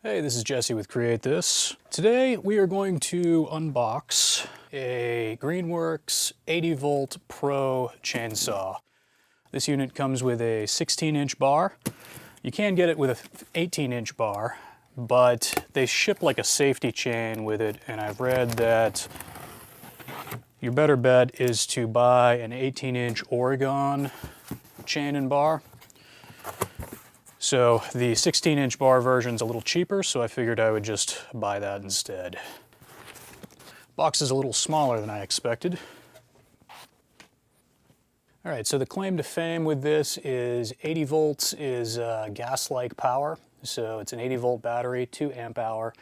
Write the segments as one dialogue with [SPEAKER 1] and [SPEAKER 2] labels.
[SPEAKER 1] Hey, this is Jesse with Create This. Today we are going to unbox a Greenworks 80V Pro chainsaw. This unit comes with a 16-inch bar. You can get it with an 18-inch bar, but they ship like a safety chain with it, and I've read that your better bet is to buy an 18-inch Oregon chain and bar. So the 16-inch bar version's a little cheaper, so I figured I would just buy that instead. Box is a little smaller than I expected. All right, so the claim to fame with this is 80 volts is gas-like power. So it's an 80-volt battery, 2 amp hour.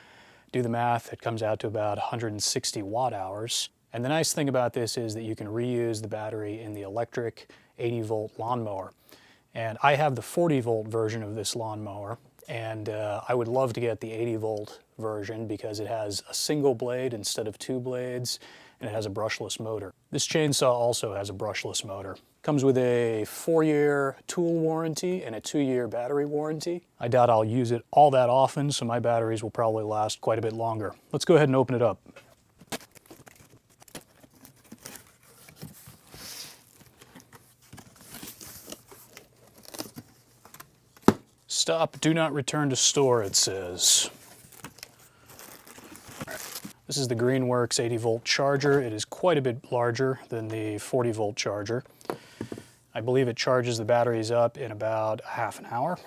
[SPEAKER 1] Do the math, it comes out to about 160 watt hours. And the nice thing about this is that you can reuse the battery in the electric 80-volt lawnmower. And I have the 40-volt version of this lawnmower, and I would love to get the 80-volt version because it has a single blade instead of 2 blades, and it has a brushless motor. This chainsaw also has a brushless motor. Comes with a 4-year tool warranty and a 2-year battery warranty. I doubt I'll use it all that often, so my batteries will probably last quite a bit longer. Let's go ahead and open it up. Stop, do not return to store, it says. This is the Greenworks 80-volt charger. It is quite a bit larger than the 40-volt charger. I believe it charges the batteries up in about half an hour.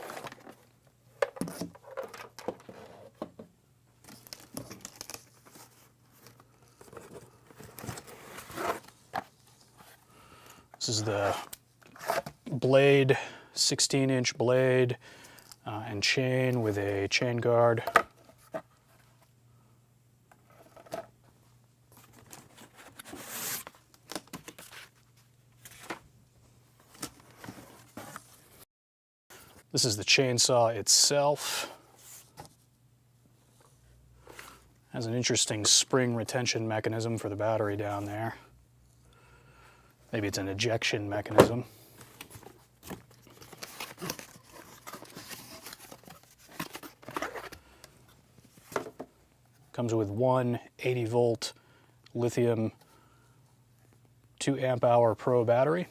[SPEAKER 1] This is the blade, 16-inch blade. And chain with a chain guard. This is the chainsaw itself. Has an interesting spring retention mechanism for the battery down there. Maybe it's an ejection mechanism. Comes with one 80-volt lithium 2 amp hour Pro battery.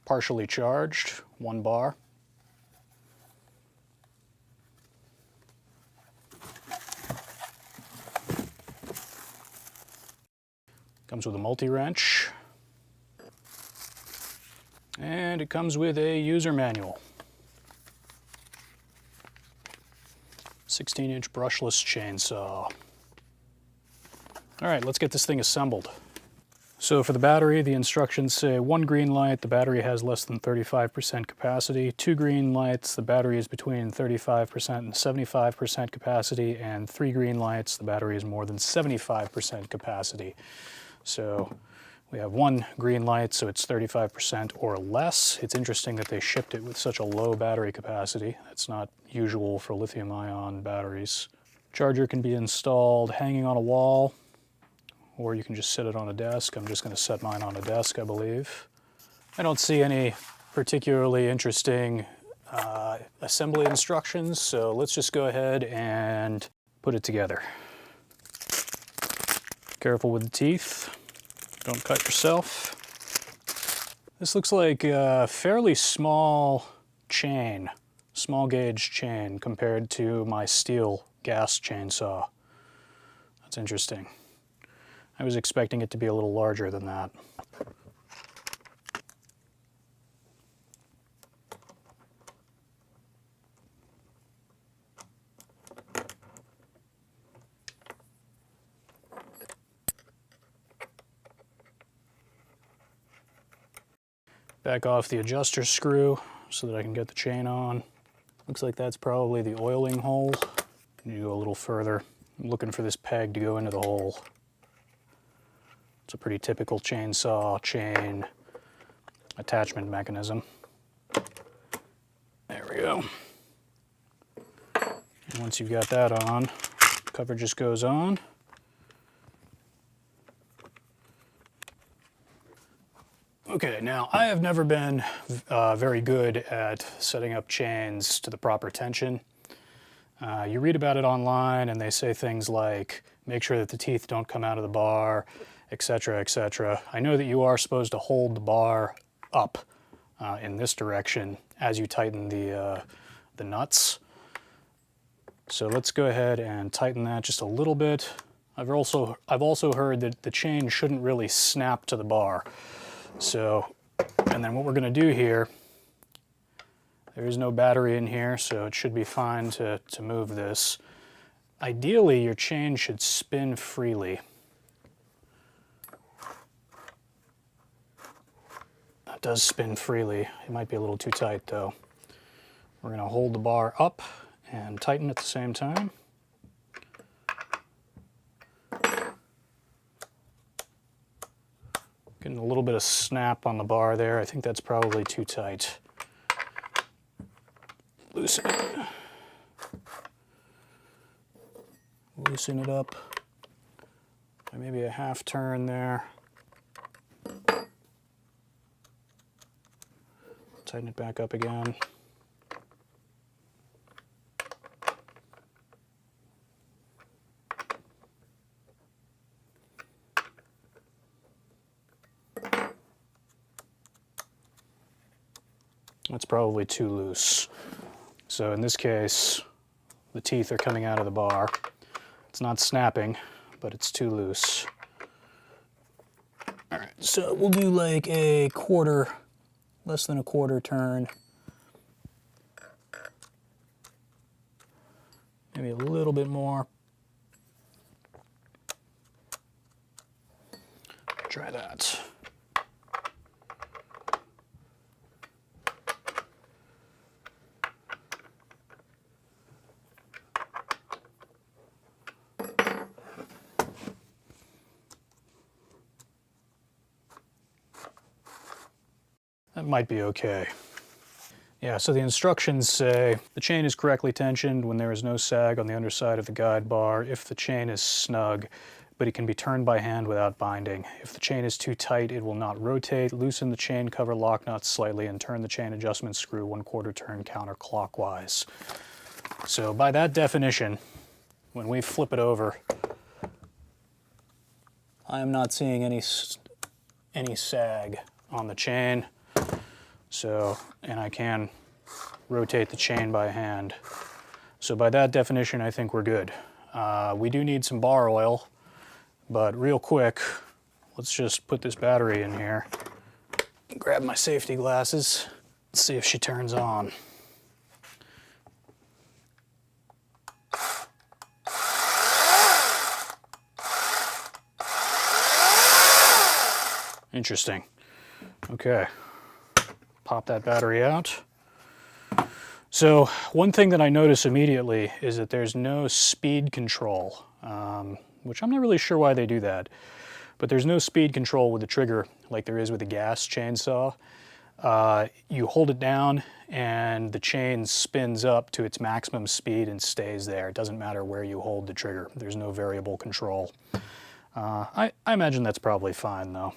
[SPEAKER 1] Partially charged, 1 bar. Comes with a multi-wrench. And it comes with a user manual. 16-inch brushless chainsaw. All right, let's get this thing assembled. So for the battery, the instructions say 1 green light, the battery has less than 35% capacity. 2 green lights, the battery is between 35% and 75% capacity. And 3 green lights, the battery is more than 75% capacity. So we have 1 green light, so it's 35% or less. It's interesting that they shipped it with such a low battery capacity. That's not usual for lithium-ion batteries. Charger can be installed hanging on a wall, or you can just set it on a desk. I'm just going to set mine on a desk, I believe. I don't see any particularly interesting assembly instructions, so let's just go ahead and put it together. Careful with the teeth. Don't cut yourself. This looks like a fairly small chain, small gauge chain compared to my steel gas chainsaw. That's interesting. I was expecting it to be a little larger than that. Back off the adjuster screw so that I can get the chain on. Looks like that's probably the oiling hole. You go a little further. I'm looking for this peg to go into the hole. It's a pretty typical chainsaw chain attachment mechanism. There we go. And once you've got that on, the cover just goes on. Okay, now I have never been very good at setting up chains to the proper tension. You read about it online and they say things like, make sure that the teeth don't come out of the bar, etc., etc. I know that you are supposed to hold the bar up in this direction as you tighten the nuts. So let's go ahead and tighten that just a little bit. I've also heard that the chain shouldn't really snap to the bar. So, and then what we're going to do here, there is no battery in here, so it should be fine to move this. Ideally, your chain should spin freely. It does spin freely. It might be a little too tight though. We're going to hold the bar up and tighten at the same time. Getting a little bit of snap on the bar there. I think that's probably too tight. Loosen it. Loosen it up. Maybe a half turn there. Tighten it back up again. That's probably too loose. So in this case, the teeth are coming out of the bar. It's not snapping, but it's too loose. All right, so we'll do like a quarter, less than a quarter turn. Maybe a little bit more. Try that. That might be okay. Yeah, so the instructions say the chain is correctly tensioned when there is no sag on the underside of the guide bar, if the chain is snug, but it can be turned by hand without binding. If the chain is too tight, it will not rotate. Loosen the chain cover lock nuts slightly and turn the chain adjustment screw 1/4 turn counterclockwise. So by that definition, when we flip it over, I am not seeing any sag on the chain. So, and I can rotate the chain by hand. So by that definition, I think we're good. We do need some bar oil, but real quick, let's just put this battery in here. Grab my safety glasses. Let's see if she turns on. Interesting. Okay. Pop that battery out. So one thing that I notice immediately is that there's no speed control, which I'm not really sure why they do that, but there's no speed control with the trigger like there is with a gas chainsaw. You hold it down and the chain spins up to its maximum speed and stays there. It doesn't matter where you hold the trigger. There's no variable control. I imagine that's probably fine though.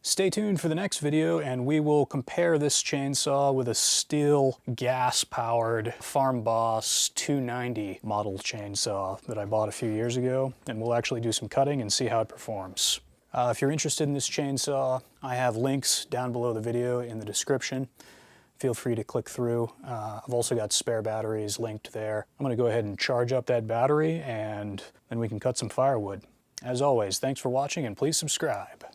[SPEAKER 1] Stay tuned for the next video and we will compare this chainsaw with a Stihl gas-powered Farm Boss 290 model chainsaw that I bought a few years ago, and we'll actually do some cutting and see how it performs. If you're interested in this chainsaw, I have links down below the video in the description. Feel free to click through. I've also got spare batteries linked there. I'm going to go ahead and charge up that battery and then we can cut some firewood. As always, thanks for watching and please subscribe.